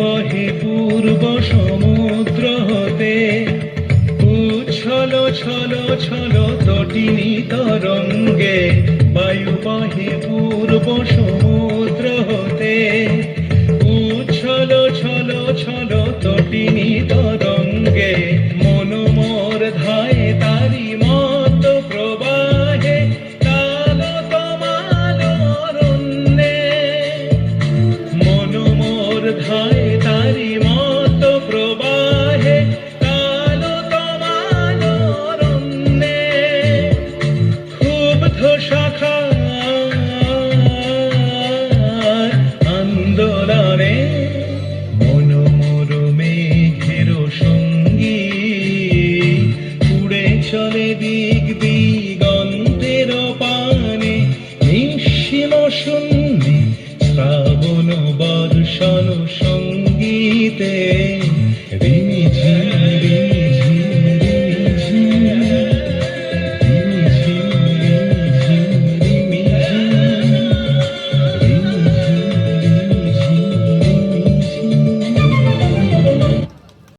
বহে পূর্ব সমুদ্র হতে, উচ্ছল ছল ছল তটিনী তরঙ্গে। বায়ু বহে পূর্ব সমুদ্র হতে, উচ্ছল ছল ছল তটিনী তরঙ্গে। মন মোর ধায় তারি মত প্রবাহে, তাল তমাল অরণ্যে। মন মোর ধায় তারি মত প্রবাহে, তাল তমাল অরণ্যে। ক্ষুব্ধ শাখার আন্দোলনে, মন মোর মেঘের সঙ্গী। উড়ে চলে দিক দিগন্তের পানে, নিঃসীম শূন্যে শ্রাবণ বর্ষণ সঙ্গীতে। ঋণী